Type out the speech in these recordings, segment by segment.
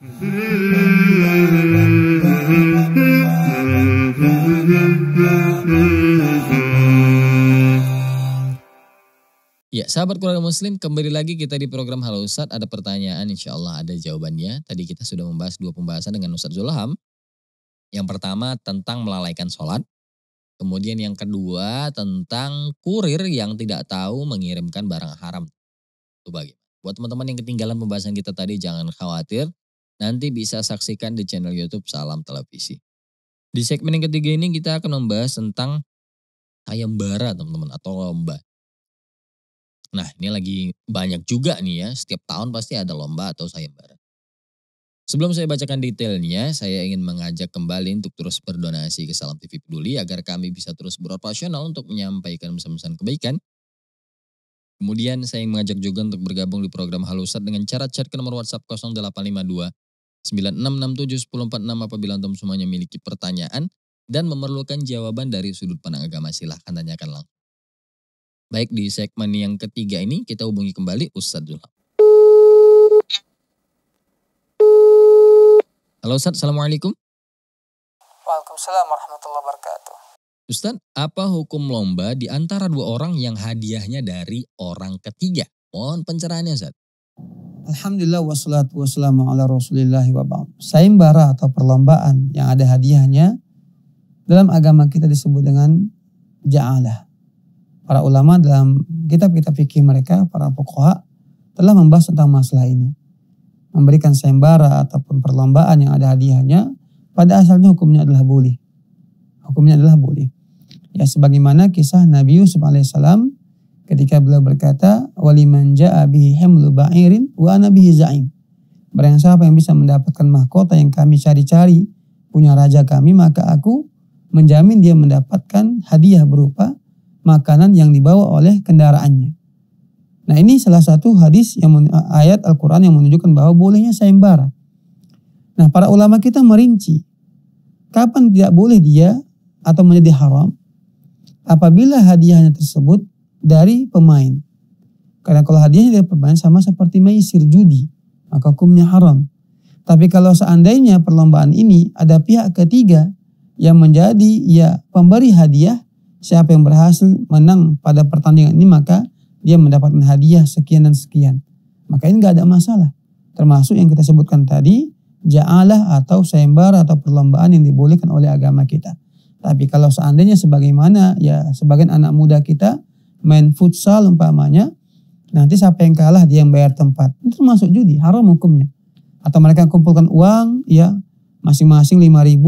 Ya, sahabat keluarga muslim, kembali lagi kita di program Halo Ustadz. Ada pertanyaan, insya Allah ada jawabannya. Tadi kita sudah membahas 2 pembahasan dengan Ustadz Zulham. Yang pertama tentang melalaikan sholat. Kemudian yang kedua tentang kurir yang tidak tahu mengirimkan barang haram. Itu bagaimana? Buat teman-teman yang ketinggalan pembahasan kita tadi, jangan khawatir. Nanti bisa saksikan di channel YouTube Salam Televisi. Di segmen yang ketiga ini kita akan membahas tentang sayembara teman-teman, atau lomba. Nah, ini lagi banyak juga nih ya, setiap tahun pasti ada lomba atau sayembara. Sebelum saya bacakan detailnya, saya ingin mengajak kembali untuk terus berdonasi ke Salam TV Peduli agar kami bisa terus beroperasional untuk menyampaikan pesan-pesan kebaikan. Kemudian saya ingin mengajak juga untuk bergabung di program Halo Ustadz dengan cara chat ke nomor WhatsApp 0852 9667 1046 apabila antum semuanya memiliki pertanyaan dan memerlukan jawaban dari sudut pandang agama, silahkan tanyakan langsung. Baik, di segmen yang ketiga ini kita hubungi kembali Ustadz Zulham. Halo Ustadz, Assalamualaikum. Waalaikumsalam warahmatullahi wabarakatuh. Ustadz, apa hukum lomba di antara 2 orang yang hadiahnya dari orang ketiga? Mohon pencerahannya Ustadz. Alhamdulillah wassalatu wassalamu ala rasulillahi wa ba'd. Sayembara atau perlombaan yang ada hadiahnya dalam agama kita disebut dengan ja'alah. Para ulama dalam kitab-kitab fikih mereka, para fuqaha telah membahas tentang masalah ini. Memberikan sayembara ataupun perlombaan yang ada hadiahnya pada asalnya hukumnya adalah boleh. Hukumnya adalah boleh. Ya, sebagaimana kisah Nabi Yusuf alaihissalam ketika beliau berkata, waliman ja'a bihi himlu ba'irin wa ana bihi za'im. Barang siapa yang bisa mendapatkan mahkota yang kami cari-cari punya raja kami, maka aku menjamin dia mendapatkan hadiah berupa makanan yang dibawa oleh kendaraannya. Nah, ini salah satu hadis yang ayat Al-Quran yang menunjukkan bahwa bolehnya sayembara. Nah, para ulama kita merinci kapan tidak boleh dia atau menjadi haram apabila hadiahnya tersebut dari pemain. Karena kalau hadiahnya dari pemain sama seperti maisir, judi, maka hukumnya haram. Tapi kalau seandainya perlombaan ini ada pihak ketiga yang menjadi pemberi hadiah, siapa yang berhasil menang pada pertandingan ini maka dia mendapatkan hadiah sekian dan sekian. Maka ini nggak ada masalah. Termasuk yang kita sebutkan tadi, ja'alah atau sayembara atau perlombaan yang dibolehkan oleh agama kita. Tapi kalau seandainya sebagaimana sebagian anak muda kita main futsal umpamanya, nanti siapa yang kalah dia yang bayar tempat. Itu termasuk judi, haram hukumnya. Atau mereka kumpulkan uang masing-masing 5.000,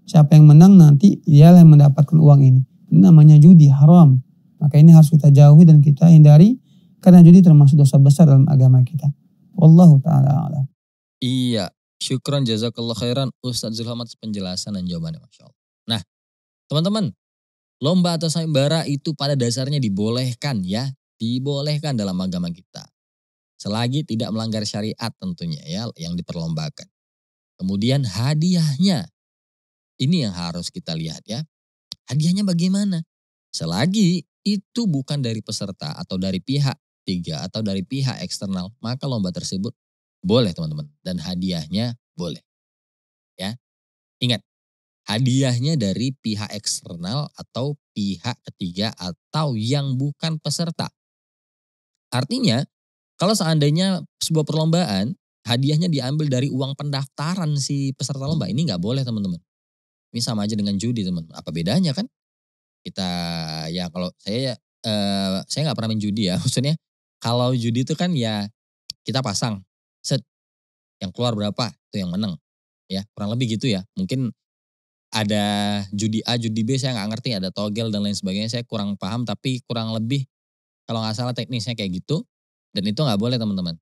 siapa yang menang nanti dia yang mendapatkan uang ini. Ini namanya judi, haram. Maka ini harus kita jauhi dan kita hindari karena judi termasuk dosa besar dalam agama kita. Wallahu ta'ala a'lam. Iya, syukran jazakallah khairan Ustadz Zulham atas penjelasan dan jawabannya, Masya Allah. Nah, teman-teman, lomba atau sayembara itu pada dasarnya dibolehkan ya. Dibolehkan dalam agama kita. Selagi tidak melanggar syariat tentunya ya yang diperlombakan. Kemudian hadiahnya. Ini yang harus kita lihat ya. Hadiahnya bagaimana? Selagi itu bukan dari peserta atau dari pihak tiga atau dari pihak eksternal, maka lomba tersebut boleh teman-teman. Dan hadiahnya boleh. Ya, ingat, hadiahnya dari pihak eksternal atau pihak ketiga atau yang bukan peserta. Artinya, kalau seandainya sebuah perlombaan, hadiahnya diambil dari uang pendaftaran si peserta lomba, ini nggak boleh teman-teman. Ini sama aja dengan judi teman. Apa bedanya kan? Kita kalau saya nggak pernah main judi ya. Maksudnya kalau judi itu kan kita pasang set yang keluar berapa itu yang menang ya, kurang lebih gitu ya. Mungkin ada judi A, judi B saya nggak ngerti, ada togel dan lain sebagainya, saya kurang paham, tapi kurang lebih kalau nggak salah teknisnya kayak gitu. Dan itu nggak boleh teman-teman.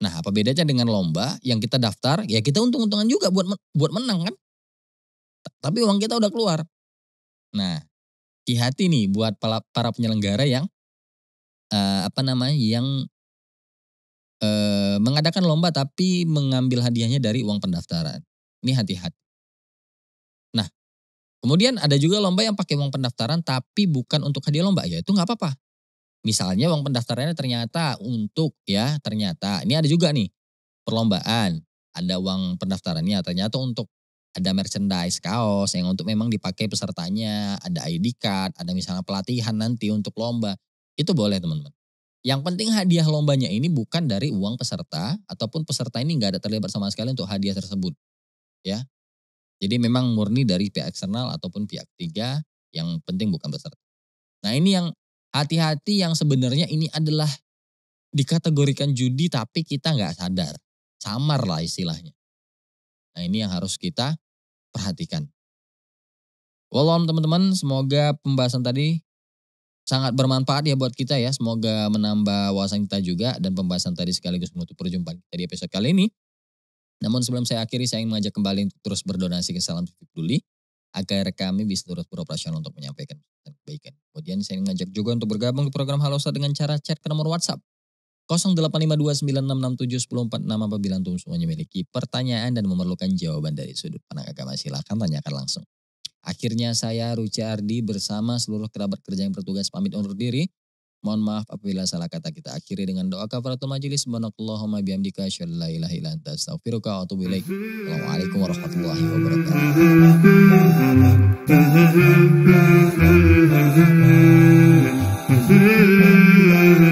Nah, apa bedanya dengan lomba yang kita daftar, ya kita untung-untungan juga buat menang kan. Tapi uang kita udah keluar. Nah, hati-hati nih buat para penyelenggara yang mengadakan lomba tapi mengambil hadiahnya dari uang pendaftaran. Ini hati-hati. Nah, kemudian ada juga lomba yang pakai uang pendaftaran tapi bukan untuk hadiah lomba, ya itu nggak apa-apa. Misalnya uang pendaftarannya ternyata ini ada juga nih perlombaan ada uang pendaftarannya, ternyata untuk ada merchandise, kaos yang untuk memang dipakai pesertanya, ada ID card, ada misalnya pelatihan nanti untuk lomba, itu boleh teman-teman. Yang penting hadiah lombanya ini bukan dari uang peserta, ataupun peserta ini nggak ada terlibat sama sekali untuk hadiah tersebut. Ya, jadi memang murni dari pihak eksternal ataupun pihak ketiga, yang penting bukan peserta. Nah ini yang hati-hati, yang sebenarnya ini adalah dikategorikan judi tapi kita nggak sadar. Samar lah istilahnya. Nah ini yang harus kita perhatikan. Wallahualam teman-teman, semoga pembahasan tadi sangat bermanfaat ya buat kita ya. Semoga menambah wawasan kita juga, dan pembahasan tadi sekaligus menutup perjumpaan kita di episode kali ini. Namun sebelum saya akhiri, saya ingin mengajak kembali untuk terus berdonasi ke Salam Titip Peduli, agar kami bisa terus beroperasional untuk menyampaikan kebaikan. Kemudian saya ingin mengajak juga untuk bergabung ke program Halo Ustadz dengan cara chat ke nomor WhatsApp 085296671046 apabila antum semuanya memiliki pertanyaan dan memerlukan jawaban dari sudut pandang agama, silakan tanyakan langsung. Akhirnya saya Ruci Ardi bersama seluruh kerabat kerja yang bertugas pamit undur diri. Mohon maaf apabila salah kata. Kita akhiri dengan doa kafaratul majelis. Subhanakallahumma bihamdika asyhadu an la ilaha illa anta astaghfiruka wa atubu ilaik. Assalamualaikum warahmatullahi wabarakatuh.